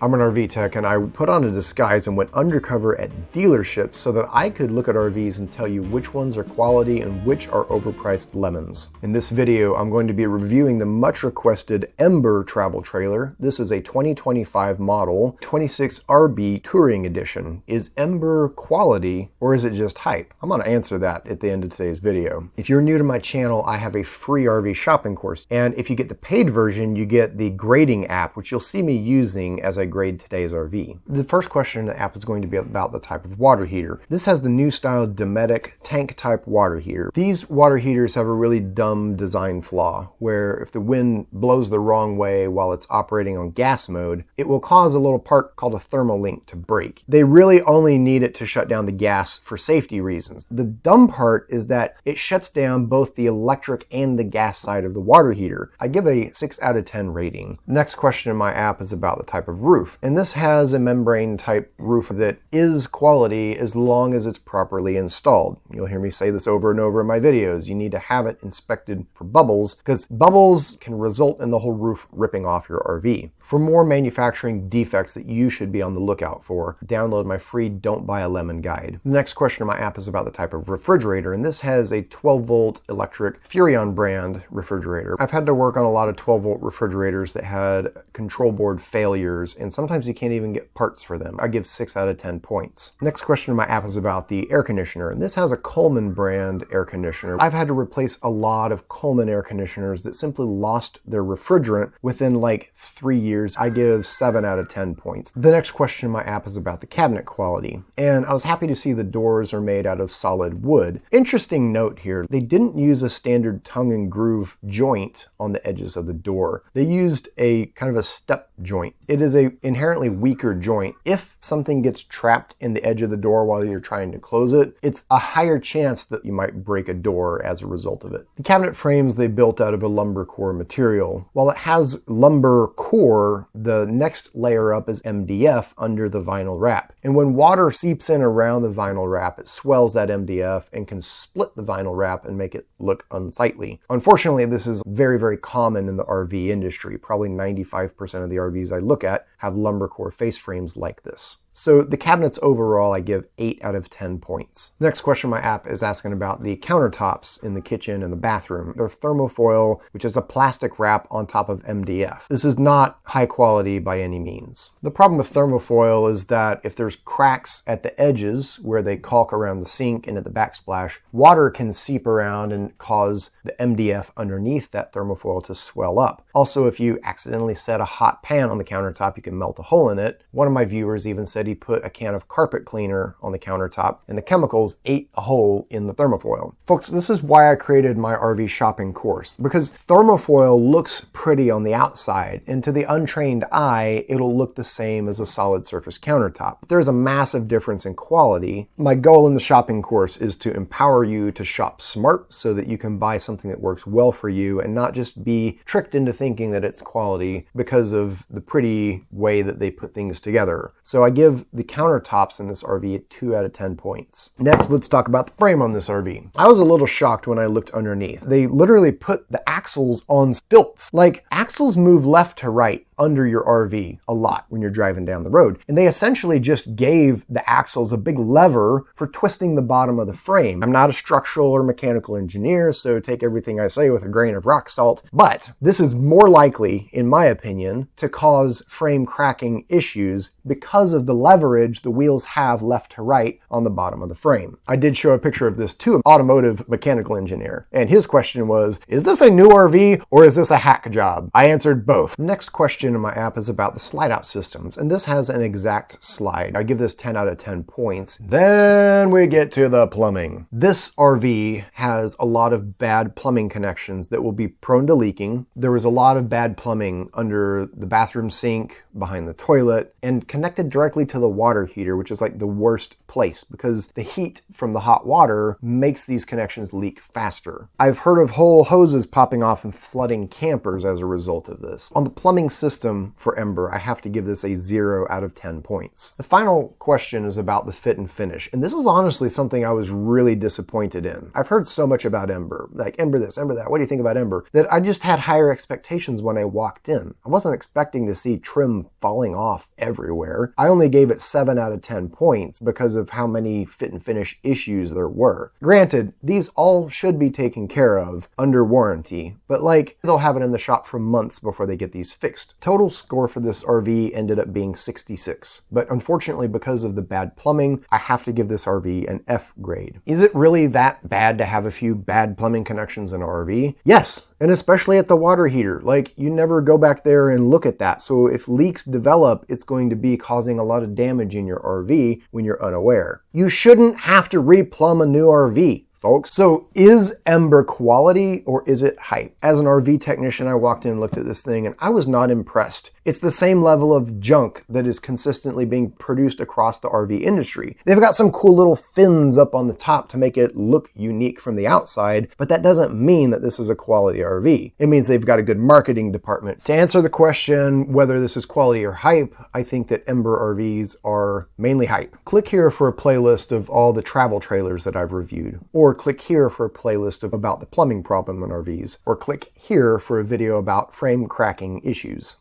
I'm an RV tech and I put on a disguise and went undercover at dealerships so that I could look at RVs and tell you which ones are quality and which are overpriced lemons. In this video, I'm going to be reviewing the much requested Ember travel trailer. This is a 2025 model 26RB Touring Edition. Is Ember quality or is it just hype? I'm going to answer that at the end of today's video. If you're new to my channel, I have a free RV shopping course. And if you get the paid version, you get the grading app, which you'll see me using as I grade today's RV. The first question in the app is going to be about the type of water heater. This has the new style Dometic tank type water heater. These water heaters have a really dumb design flaw where if the wind blows the wrong way while it's operating on gas mode, it will cause a little part called a thermal link to break. They really only need it to shut down the gas for safety reasons. The dumb part is that it shuts down both the electric and the gas side of the water heater. I give a 6 out of 10 rating. The next question in my app is about the type of roof. And this has a membrane type roof that is quality as long as it's properly installed. You'll hear me say this over and over in my videos. You need to have it inspected for bubbles because bubbles can result in the whole roof ripping off your RV. For more manufacturing defects that you should be on the lookout for, download my free Don't Buy a Lemon guide. The next question in my app is about the type of refrigerator, and this has a 12-volt electric Furrion brand refrigerator. I've had to work on a lot of 12-volt refrigerators that had control board failures, and sometimes you can't even get parts for them. I give 6 out of 10 points. Next question in my app is about the air conditioner, and this has a Coleman brand air conditioner. I've had to replace a lot of Coleman air conditioners that simply lost their refrigerant within like 3 years. I give 7 out of 10 points. The next question in my app is about the cabinet quality, and I was happy to see the doors are made out of solid wood. Interesting note here, they didn't use a standard tongue and groove joint on the edges of the door. They used a kind of a step joint. It is a inherently weaker joint. If something gets trapped in the edge of the door while you're trying to close it, it's a higher chance that you might break a door as a result of it. The cabinet frames they built out of a lumber core material. While it has lumber core, the next layer up is MDF under the vinyl wrap. And when water seeps in around the vinyl wrap, it swells that MDF and can split the vinyl wrap and make it look unsightly. Unfortunately, this is very, very common in the RV industry. Probably 95% of the RVs I look at have lumber core face frames like this. So the cabinets overall, I give 8 out of 10 points. The next question in my app is asking about the countertops in the kitchen and the bathroom. They're thermofoil, which is a plastic wrap on top of MDF. This is not high quality by any means. The problem with thermofoil is that if there's cracks at the edges where they caulk around the sink and at the backsplash, water can seep around and cause the MDF underneath that thermofoil to swell up. Also, if you accidentally set a hot pan on the countertop, you can melt a hole in it. One of my viewers even said he put a can of carpet cleaner on the countertop and the chemicals ate a hole in the thermofoil. Folks, this is why I created my RV shopping course, because thermofoil looks pretty on the outside and to the untrained eye, it'll look the same as a solid surface countertop. But there's a massive difference in quality. My goal in the shopping course is to empower you to shop smart so that you can buy something that works well for you and not just be tricked into thinking that it's quality because of the pretty way that they put things together. So I give the countertops in this RV at 2 out of 10 points. Next, let's talk about the frame on this RV. I was a little shocked when I looked underneath. They literally put the axles on stilts. Like, axles move left to right under your RV a lot when you're driving down the road. And they essentially just gave the axles a big lever for twisting the bottom of the frame. I'm not a structural or mechanical engineer, so take everything I say with a grain of rock salt, but this is more likely, in my opinion, to cause frame cracking issues because of the leverage the wheels have left to right on the bottom of the frame. I did show a picture of this to an automotive mechanical engineer, and his question was, is this a new RV or is this a hack job? I answered both. Next question in my app is about the slide out systems, and this has an exact slide. I give this 10 out of 10 points. Then we get to the plumbing. This RV has a lot of bad plumbing connections that will be prone to leaking. There was a lot of bad plumbing under the bathroom sink, behind the toilet, and connected directly to the water heater, which is like the worst place because the heat from the hot water makes these connections leak faster. I've heard of whole hoses popping off and flooding campers as a result of this. On the plumbing system system for Ember, I have to give this a 0 out of 10 points. The final question is about the fit and finish, and this is honestly something I was really disappointed in. I've heard so much about Ember, like Ember this, Ember that, what do you think about Ember, that I just had higher expectations when I walked in. I wasn't expecting to see trim falling off everywhere. I only gave it 7 out of 10 points because of how many fit and finish issues there were. Granted, these all should be taken care of under warranty, but like they'll have it in the shop for months before they get these fixed. Total score for this RV ended up being 66, but unfortunately because of the bad plumbing, I have to give this RV an F grade. Is it really that bad to have a few bad plumbing connections in an RV? Yes, and especially at the water heater. Like, you never go back there and look at that, so if leaks develop, it's going to be causing a lot of damage in your RV when you're unaware. You shouldn't have to replumb a new RV, folks. So is Ember quality or is it hype? As an RV technician, I walked in and looked at this thing and I was not impressed. It's the same level of junk that is consistently being produced across the RV industry. They've got some cool little fins up on the top to make it look unique from the outside, but that doesn't mean that this is a quality RV. It means they've got a good marketing department. To answer the question whether this is quality or hype, I think that Ember RVs are mainly hype. Click here for a playlist of all the travel trailers that I've reviewed, or click here for a playlist about the plumbing problem in RVs, or click here for a video about frame cracking issues.